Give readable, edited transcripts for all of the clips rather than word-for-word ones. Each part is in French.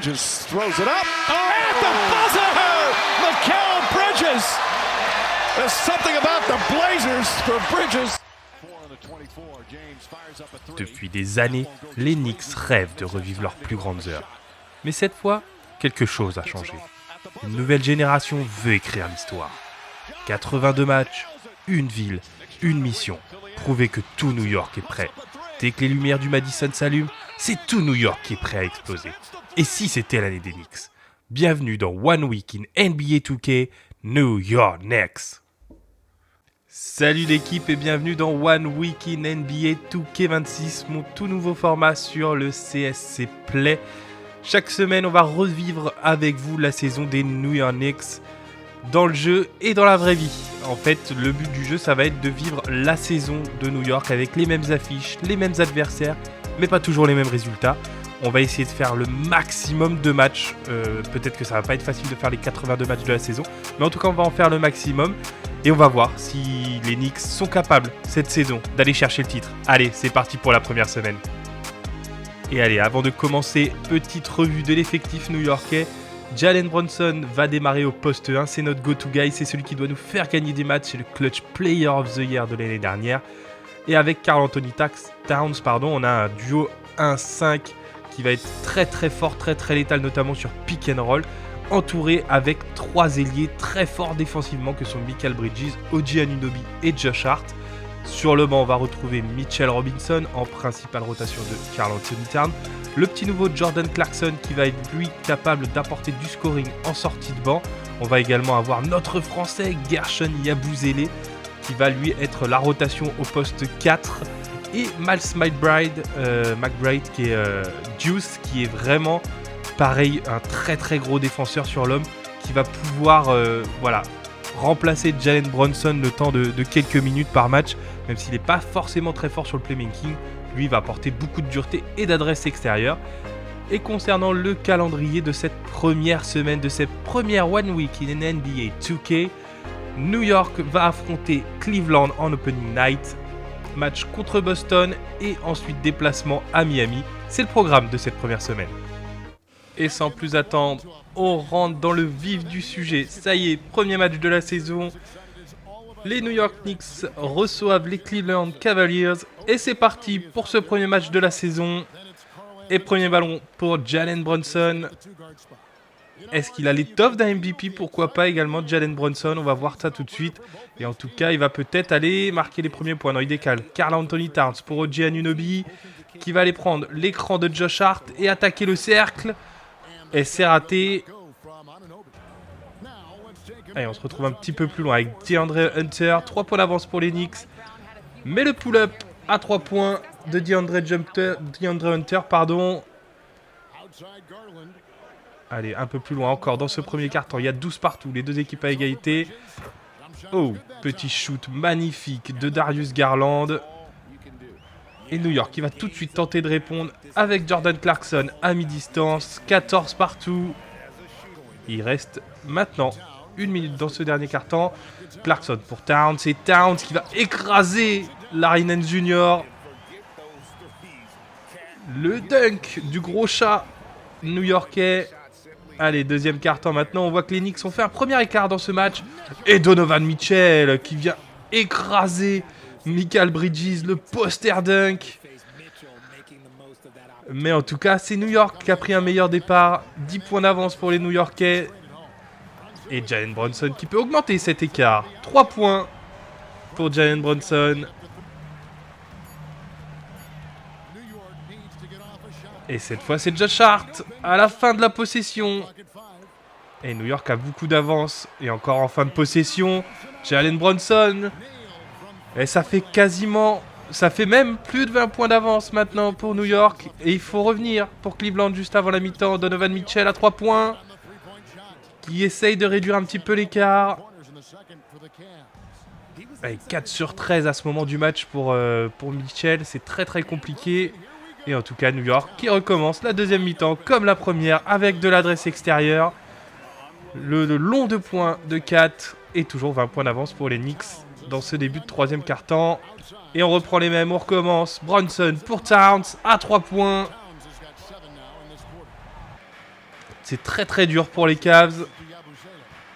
Bridges throws it up. At the buzzer! Mikal Bridges! There's something about the Blazers for Bridges. Depuis des années, les Knicks rêvent de revivre leurs plus grandes heures. Mais cette fois, quelque chose a changé. Une nouvelle génération veut écrire l'histoire. 82 matchs, une ville, une mission. Prouver que tout New York est prêt. Dès que les lumières du Madison s'allument, c'est tout New York qui est prêt à exploser. Et si c'était l'année des Knicks? Bienvenue dans One Week in NBA 2K, New York Knicks. Salut l'équipe et bienvenue dans One Week in NBA 2K26, mon tout nouveau format sur le CSC Play. Chaque semaine, on va revivre avec vous la saison des New York Knicks dans le jeu et dans la vraie vie. En fait, le but du jeu, ça va être de vivre la saison de New York avec les mêmes affiches, les mêmes adversaires, mais pas toujours les mêmes résultats. On va essayer de faire le maximum de matchs. Peut-être que ça va pas être facile de faire les 82 matchs de la saison, mais en tout cas, on va en faire le maximum. Et on va voir si les Knicks sont capables, cette saison, d'aller chercher le titre. Allez, c'est parti pour la première semaine. Et allez, avant de commencer, petite revue de l'effectif new-yorkais. Jalen Brunson va démarrer au poste 1, c'est notre go-to guy, c'est celui qui doit nous faire gagner des matchs, c'est le clutch player of the year de l'année dernière. Et avec Karl-Anthony Towns, on a un duo 1-5 qui va être très très fort, très très létal, notamment sur pick and roll, entouré avec trois ailiers très forts défensivement que sont Mikal Bridges, OG Anunoby et Josh Hart. Sur le banc, on va retrouver Mitchell Robinson en principale rotation de Karl-Anthony Towns. Le petit nouveau Jordan Clarkson qui va être lui capable d'apporter du scoring en sortie de banc. On va également avoir notre français Gershon Yabusele qui va lui être la rotation au poste 4. Et Miles McBride qui est Deuce, qui est vraiment pareil, un très très gros défenseur sur l'homme qui va pouvoir remplacer Jalen Brunson le temps de quelques minutes par match, même s'il n'est pas forcément très fort sur le playmaking. Lui va apporter beaucoup de dureté et d'adresse extérieure. Et concernant le calendrier de cette première semaine, de cette première One Week in NBA 2K, New York va affronter Cleveland en opening night, match contre Boston et ensuite déplacement à Miami. C'est le programme de cette première semaine. Et sans plus attendre, on rentre dans le vif du sujet. Ça y est, premier match de la saison. Les New York Knicks reçoivent les Cleveland Cavaliers. Et c'est parti pour ce premier match de la saison. Et premier ballon pour Jalen Brunson. Est-ce qu'il a l'étoffe d'un MVP? Pourquoi pas également Jalen Brunson? On va voir ça tout de suite. Et en tout cas, il va peut-être aller marquer les premiers points. Non, il décale. Karl-Anthony Towns pour OG Anunoby qui va aller prendre l'écran de Josh Hart et attaquer le cercle. Et c'est raté. Allez, on se retrouve un petit peu plus loin avec DeAndre Hunter. 3 points d'avance pour les Knicks. Mais le pull-up à 3 points de DeAndre Hunter. Allez, un peu plus loin encore dans ce premier quart-temps. Il y a 12 partout. Les deux équipes à égalité. Oh, petit shoot magnifique de Darius Garland. Et New York qui va tout de suite tenter de répondre avec Jordan Clarkson à mi-distance. 14 partout. Il reste maintenant 1 minute dans ce dernier quart-temps. Clarkson pour Towns. C'est Towns qui va écraser Larry Nance Jr. Le dunk du gros chat new-yorkais. Allez, deuxième quart-temps maintenant. On voit que les Knicks ont fait un premier écart dans ce match. Et Donovan Mitchell qui vient écraser Mikal Bridges, le poster dunk. Mais en tout cas, c'est New York qui a pris un meilleur départ. 10 points d'avance pour les New-Yorkais. Et Jalen Brunson qui peut augmenter cet écart. 3 points pour Jalen Brunson. Et cette fois, c'est Josh Hart à la fin de la possession. Et New York a beaucoup d'avance. Et encore en fin de possession, Jalen Brunson. Et ça fait même plus de 20 points d'avance maintenant pour New York. Et il faut revenir pour Cleveland juste avant la mi-temps. Donovan Mitchell à 3 points. Qui essaye de réduire un petit peu l'écart. Allez, 4 sur 13 à ce moment du match pour Mitchell. C'est très très compliqué. Et en tout cas, New York qui recommence la deuxième mi-temps comme la première avec de l'adresse extérieure. Le long de points de 4 et toujours 20 points d'avance pour les Knicks dans ce début de troisième quart-temps. Et on reprend les mêmes, on recommence. Brunson pour Towns à 3 points. C'est très très dur pour les Cavs.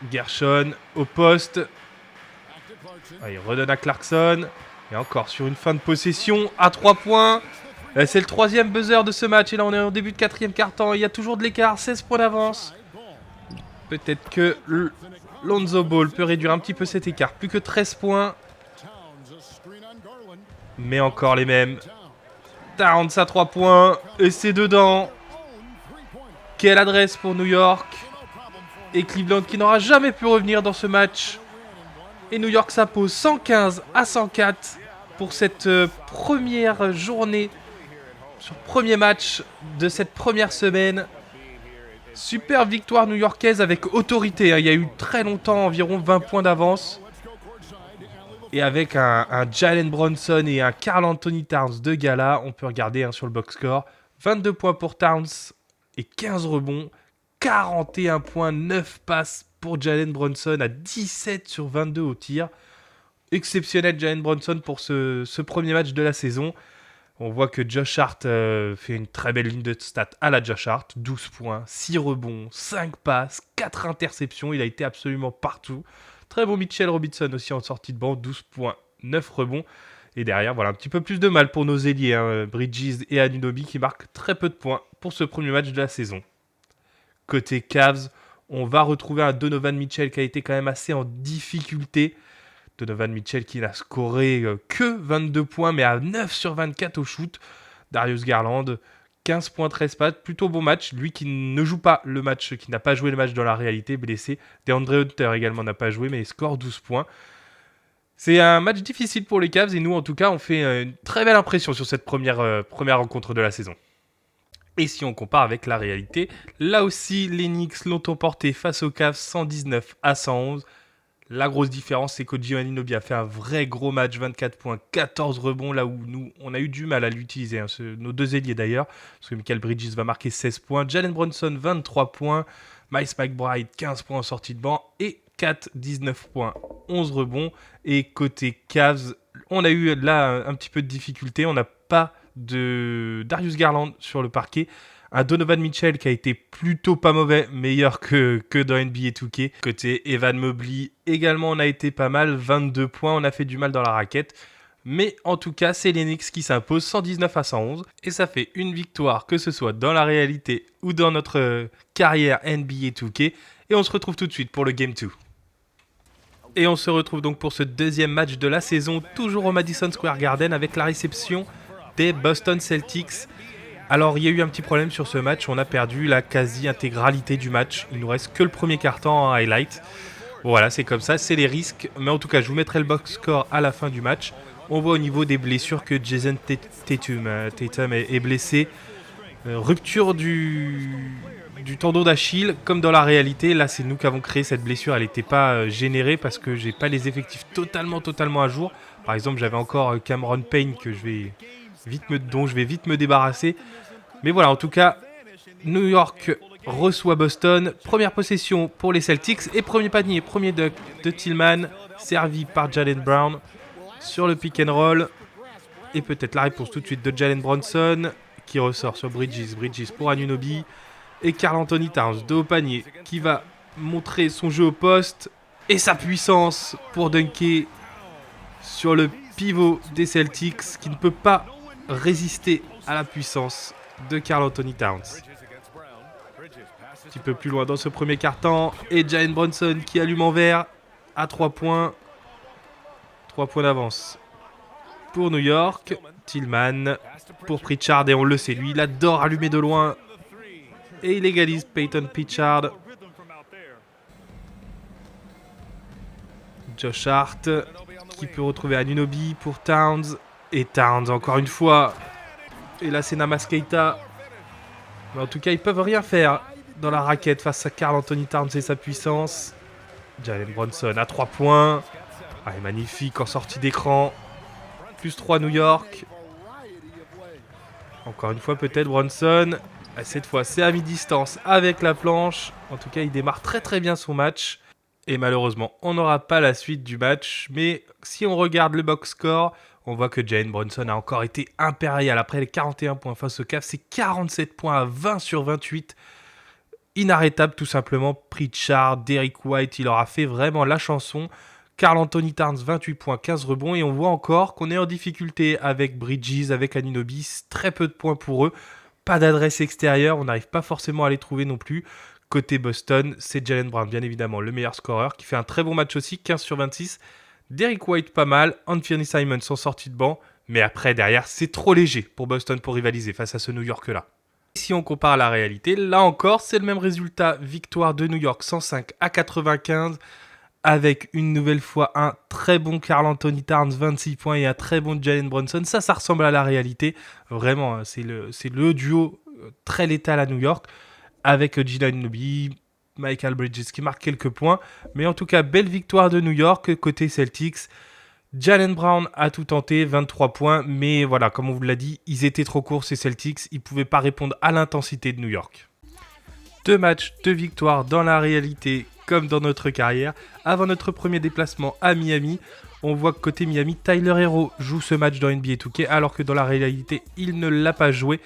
Gershon au poste. Il redonne à Clarkson. Et encore sur une fin de possession à 3 points. C'est le 3e buzzer de ce match. Et là on est au début de 4e quart-temps. Il y a toujours de l'écart, 16 points d'avance. Peut-être que Lonzo Ball peut réduire un petit peu cet écart. Plus que 13 points. Mais encore les mêmes. Towns à 3 points. Et c'est dedans. Quelle adresse pour New York. Et Cleveland qui n'aura jamais pu revenir dans ce match. Et New York s'impose 115 à 104 pour cette première journée, sur premier match de cette première semaine. Super victoire new-yorkaise avec autorité. Il y a eu très longtemps environ 20 points d'avance. Et avec un Jalen Brunson et un Karl Anthony Towns de gala, on peut regarder sur le box score. 22 points pour Towns et 15 rebonds. 41 points, 9 passes pour Jalen Brunson à 17 sur 22 au tir. Exceptionnel Jalen Brunson pour ce premier match de la saison. On voit que Josh Hart fait une très belle ligne de stats à la Josh Hart. 12 points, 6 rebonds, 5 passes, 4 interceptions. Il a été absolument partout. Très bon Mitchell Robinson aussi en sortie de banc. 12 points, 9 rebonds. Et derrière, voilà un petit peu plus de mal pour nos ailiers. Bridges et Anunoby qui marquent très peu de points pour ce premier match de la saison. Côté Cavs, on va retrouver un Donovan Mitchell qui a été quand même assez en difficulté. Donovan Mitchell qui n'a scoré que 22 points, mais à 9 sur 24 au shoot. Darius Garland, 15 points, 13 passes. Plutôt bon match. Lui qui ne joue pas le match, qui n'a pas joué le match dans la réalité, blessé. DeAndre Hunter également n'a pas joué, mais il score 12 points. C'est un match difficile pour les Cavs et nous, en tout cas, on fait une très belle impression sur cette première rencontre de la saison. Et si on compare avec la réalité, là aussi, les Knicks l'ont emporté face aux Cavs 119 à 111. La grosse différence, c'est qu'Oji Anunoby a fait un vrai gros match, 24 points, 14 rebonds, là où nous, on a eu du mal à l'utiliser. Nos deux ailiers d'ailleurs, parce que Michael Bridges va marquer 16 points, Jalen Brunson, 23 points, Miles McBride, 15 points en sortie de banc, et Kat, 19 points, 11 rebonds. Et côté Cavs, on a eu là un petit peu de difficulté, on n'a pas de Darius Garland sur le parquet. Un Donovan Mitchell qui a été plutôt pas mauvais, meilleur que dans NBA 2K. Côté Evan Mobley, également on a été pas mal, 22 points, on a fait du mal dans la raquette. Mais en tout cas, c'est les Knicks qui s'imposent 119 à 111. Et ça fait une victoire, que ce soit dans la réalité ou dans notre carrière NBA 2K. Et on se retrouve tout de suite pour le Game 2. Et on se retrouve donc pour ce deuxième match de la saison, toujours au Madison Square Garden avec la réception des Boston Celtics. Alors, il y a eu un petit problème sur ce match. On a perdu la quasi-intégralité du match. Il nous reste que le premier quart-temps en highlight. Bon, voilà, c'est comme ça, c'est les risques. Mais en tout cas, je vous mettrai le box score à la fin du match. On voit au niveau des blessures que Jason Tatum est blessé. Rupture du tendon d'Achille, comme dans la réalité. Là, c'est nous qui avons créé cette blessure. Elle n'était pas générée parce que j'ai pas les effectifs totalement à jour. Par exemple, j'avais encore Cameron Payne dont je vais vite me débarrasser. Mais voilà, en tout cas, New York reçoit Boston. Première possession pour les Celtics et premier panier, premier dunk de Tillman, servi par Jaylen Brown sur le pick and roll. Et peut-être la réponse tout de suite de Jalen Brunson qui ressort sur Bridges pour Anunoby. Et Karl Anthony Towns de haut panier qui va montrer son jeu au poste et sa puissance pour dunker sur le pivot des Celtics qui ne peut pas résister à la puissance de Karl Anthony Towns. Un petit peu plus loin dans ce premier quart-temps. Et Jalen Brunson qui allume en vert à 3 points. 3 points d'avance pour New York. Tillman pour Pritchard. Et on le sait, lui, il adore allumer de loin. Et il égalise Peyton Pritchard. Josh Hart qui peut retrouver Anunoby pour Towns. Et Towns encore une fois. Et là c'est Namas Keita. Mais en tout cas ils peuvent rien faire dans la raquette face à Karl Anthony Towns et sa puissance. Jalen Brunson à 3 points. Magnifique en sortie d'écran. Plus 3 New York. Encore une fois peut-être Brunson. Cette fois c'est à mi-distance avec la planche. En tout cas il démarre très bien son match. Et malheureusement on n'aura pas la suite du match. Mais si on regarde le box score, on voit que Jalen Brunson a encore été impérial. Après les 41 points face au Cavs, c'est 47 points à 20 sur 28. inarrêtables tout simplement. Pritchard, Derrick White, il leur a fait vraiment la chanson. Karl Anthony Towns, 28 points, 15 rebonds. Et on voit encore qu'on est en difficulté avec Bridges, avec Anunoby. Très peu de points pour eux. Pas d'adresse extérieure, on n'arrive pas forcément à les trouver non plus. Côté Boston, c'est Jaylen Brown, bien évidemment, le meilleur scoreur, qui fait un très bon match aussi, 15 sur 26. Derrick White, pas mal. Anthony Simons sont sortis de banc. Mais après, derrière, c'est trop léger pour Boston pour rivaliser face à ce New York-là. Si on compare à la réalité, là encore, c'est le même résultat. Victoire de New York, 105-95, avec une nouvelle fois un très bon Karl Anthony Towns, 26 points, et un très bon Jalen Brunson. Ça ressemble à la réalité. Vraiment, c'est le duo très létal à New York, avec Gina Anunoby, Michael Bridges qui marque quelques points. Mais en tout cas, belle victoire de New York côté Celtics. Jaylen Brown a tout tenté, 23 points, mais voilà, comme on vous l'a dit, ils étaient trop courts ces Celtics, ils ne pouvaient pas répondre à l'intensité de New York. 2 matchs, 2 victoires dans la réalité comme dans notre carrière. Avant notre premier déplacement à Miami, on voit que côté Miami, Tyler Herro joue ce match dans NBA 2K, alors que dans la réalité, il ne l'a pas joué.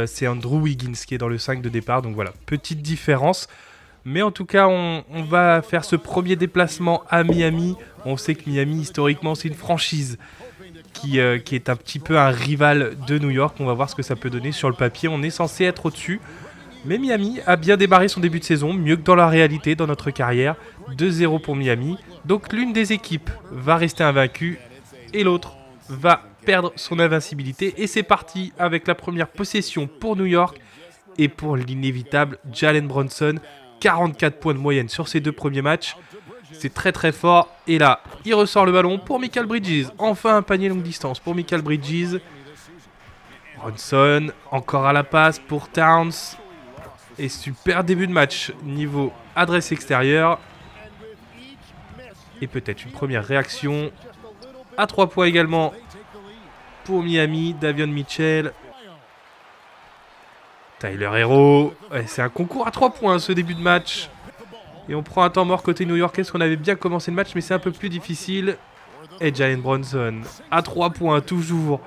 C'est Andrew Wiggins qui est dans le 5 de départ, donc voilà, petite différence. Mais en tout cas, on va faire ce premier déplacement à Miami. On sait que Miami, historiquement, c'est une franchise qui est un petit peu un rival de New York. On va voir ce que ça peut donner sur le papier. On est censé être au-dessus. Mais Miami a bien démarré son début de saison, mieux que dans la réalité, dans notre carrière. 2-0 pour Miami. Donc l'une des équipes va rester invaincue et l'autre va perdre son invincibilité. Et c'est parti avec la première possession pour New York et pour l'inévitable Jalen Brunson. 44 points de moyenne sur ses 2 premiers matchs. C'est très très fort. Et là, il ressort le ballon pour Michael Bridges. Enfin un panier longue distance pour Michael Bridges. Brunson, encore à la passe pour Towns. Et super début de match niveau adresse extérieure. Et peut-être une première réaction. À 3 points également pour Miami, Davion Mitchell. Tyler Herro, ouais, c'est un concours à 3 points ce début de match. Et on prend un temps mort côté new-yorkais parce qu'on avait bien commencé le match, mais c'est un peu plus difficile. Et Jalen Brunson à 3 points, toujours.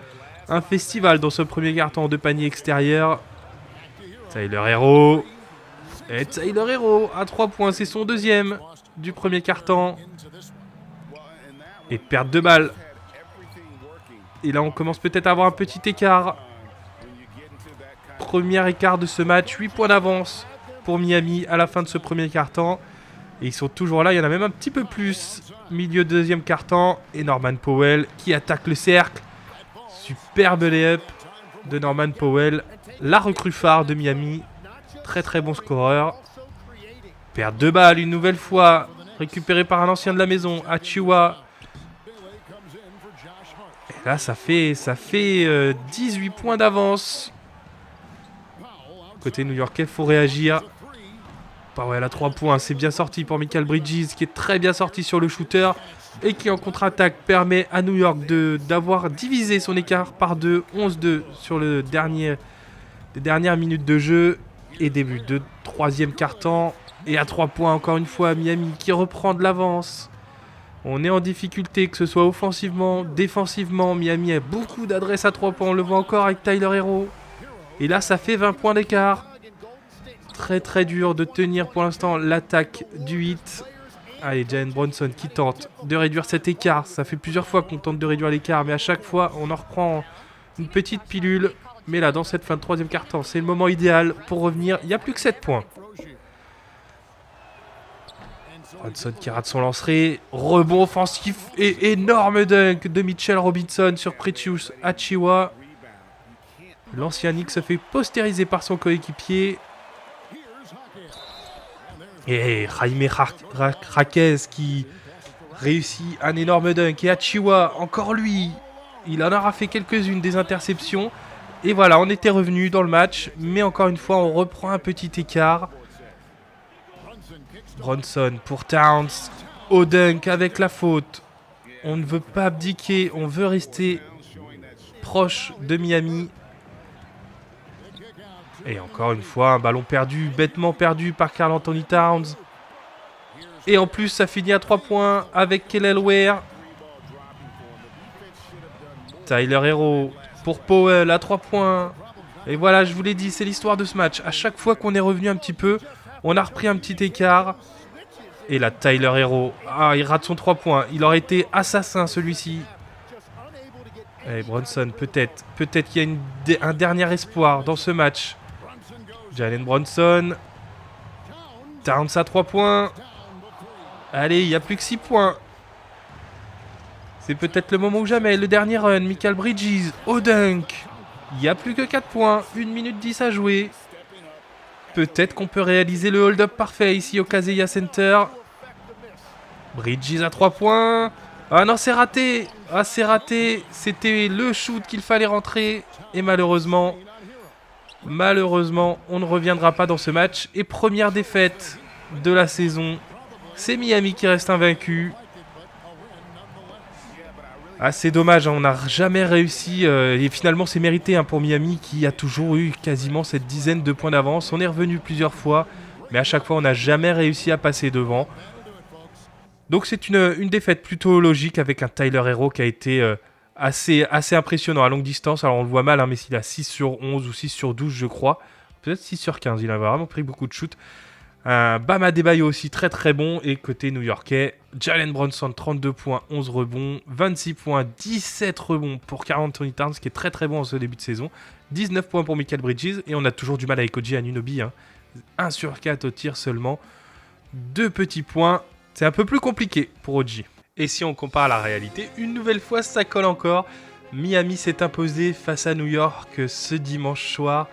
Un festival dans ce premier carton de panier extérieur. Tyler Herro. Et Tyler Herro à 3 points, c'est son deuxième du premier carton. Et perte de balle. Et là on commence peut-être à avoir un petit écart. Premier écart de ce match, 8 points d'avance pour Miami à la fin de ce premier quart-temps. Et ils sont toujours là, il y en a même un petit peu plus. Milieu de deuxième quart-temps et Norman Powell qui attaque le cercle. Superbe lay-up de Norman Powell, la recrue phare de Miami. Très très bon scoreur. Perte de balle une nouvelle fois, récupéré par un ancien de la maison, Achiuwa. Et là ça fait 18 points d'avance. Côté new-yorkais, il faut réagir. Powell à 3 points, c'est bien sorti pour Michael Bridges qui est très bien sorti sur le shooter et qui en contre-attaque permet à New York d'avoir divisé son écart par 2, 11-2 sur les dernières minutes de jeu et début de troisième quart-temps. Et à 3 points encore une fois Miami qui reprend de l'avance. On est en difficulté que ce soit offensivement, défensivement. Miami a beaucoup d'adresses à 3 points, on le voit encore avec Tyler Herro. Et là, ça fait 20 points d'écart. Très très dur de tenir pour l'instant l'attaque du 8. Allez, Jalen Brunson qui tente de réduire cet écart. Ça fait plusieurs fois qu'on tente de réduire l'écart, mais à chaque fois, on en reprend une petite pilule. Mais là, dans cette fin de troisième quart-temps, c'est le moment idéal pour revenir. Il n'y a plus que 7 points. Brunson qui rate son lancer. Rebond offensif et énorme dunk de Mitchell Robinson sur Precious Achiuwa. L'ancien Knick se fait postériser par son coéquipier. Et Jaime Jaquez qui réussit un énorme dunk. Et Achiuwa, encore lui, il en aura fait quelques-unes des interceptions. Et voilà, on était revenu dans le match. Mais encore une fois, on reprend un petit écart. Brunson pour Towns. Au dunk avec la faute. On ne veut pas abdiquer, on veut rester proche de Miami. Et encore une fois, un ballon perdu, bêtement perdu par Karl Anthony Towns. Et en plus, ça finit à 3 points avec Kelly Ware. Tyler Herro pour Powell à 3 points. Et voilà, je vous l'ai dit, c'est l'histoire de ce match. À chaque fois qu'on est revenu un petit peu, On a repris un petit écart. Et là, Tyler Hero. Ah, il rate son 3 points. Il aurait été assassin, celui-ci. Allez, Brunson, peut-être. Peut-être qu'il y a un dernier espoir dans ce match. Jalen Brunson. Towns à 3 points. Allez, il n'y a plus que 6 points. C'est peut-être le moment ou jamais. Le dernier run, Mikal Bridges au dunk. Il n'y a plus que 4 points. 1 minute 10 à jouer. Peut-être qu'on peut réaliser le hold-up parfait ici au Kaseya Center. Bridges à 3 points. Ah non, c'est raté. Ah, c'est raté. C'était le shoot qu'il fallait rentrer. Et malheureusement, on ne reviendra pas dans ce match. Et première défaite de la saison. C'est Miami qui reste invaincu. Ah, c'est dommage, hein, on n'a jamais réussi. Et finalement, c'est mérité pour Miami qui a toujours eu quasiment cette dizaine de points d'avance. On est revenu plusieurs fois, mais à chaque fois, on n'a jamais réussi à passer devant. Donc, c'est une défaite plutôt logique avec un Tyler Hero qui a été assez impressionnant à longue distance. Alors, on le voit mal, hein, mais s'il a 6 sur 11 ou 6 sur 12, je crois. Peut-être 6 sur 15, il a vraiment pris beaucoup de shoots. Bam Adebayo aussi très très bon. Et côté new-yorkais, Jalen Brunson 32 points, 11 rebonds, 26 points, 17 rebonds pour Karl Anthony Towns qui est très très bon en ce début de saison, 19 points pour Mikal Bridges. Et on a toujours du mal avec OG Anunoby, 1 sur 4 au tir seulement, 2 petits points. C'est un peu plus compliqué pour OG. Et si on compare à la réalité, une nouvelle fois ça colle encore. Miami s'est imposé face à New York ce dimanche soir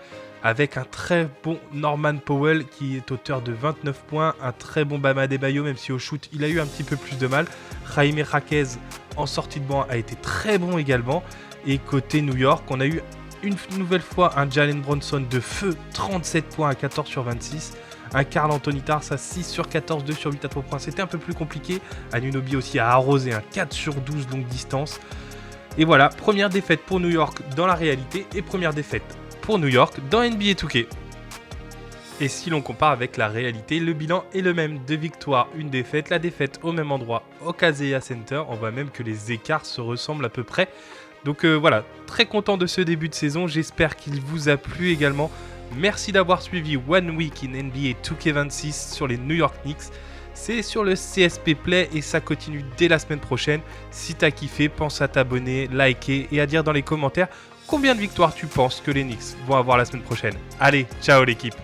avec un très bon Norman Powell qui est auteur de 29 points, un très bon Bam Adebayo, même si au shoot il a eu un petit peu plus de mal. Jaime Jaquez en sortie de banc a été très bon également. Et côté New York, on a eu une nouvelle fois un Jalen Brunson de feu, 37 points à 14 sur 26. Un Karl Anthony Towns à 6 sur 14, 2 sur 8 à 3 points. C'était un peu plus compliqué. Anunoby aussi a arrosé un 4 sur 12 longue distance. Et voilà, première défaite pour New York dans la réalité et première défaite pour New York dans NBA 2K. Et si l'on compare avec la réalité, le bilan est le même. 2 victoires, 1 défaite. La défaite au même endroit, au Kaseya Center. On voit même que les écarts se ressemblent à peu près. Donc voilà, très content de ce début de saison. J'espère qu'il vous a plu également. Merci d'avoir suivi One Week in NBA 2K26 sur les New York Knicks. C'est sur le CSP Play et ça continue dès la semaine prochaine. Si t'as kiffé, pense à t'abonner, liker et à dire dans les commentaires combien de victoires tu penses que les Knicks vont avoir la semaine prochaine. Allez, ciao l'équipe!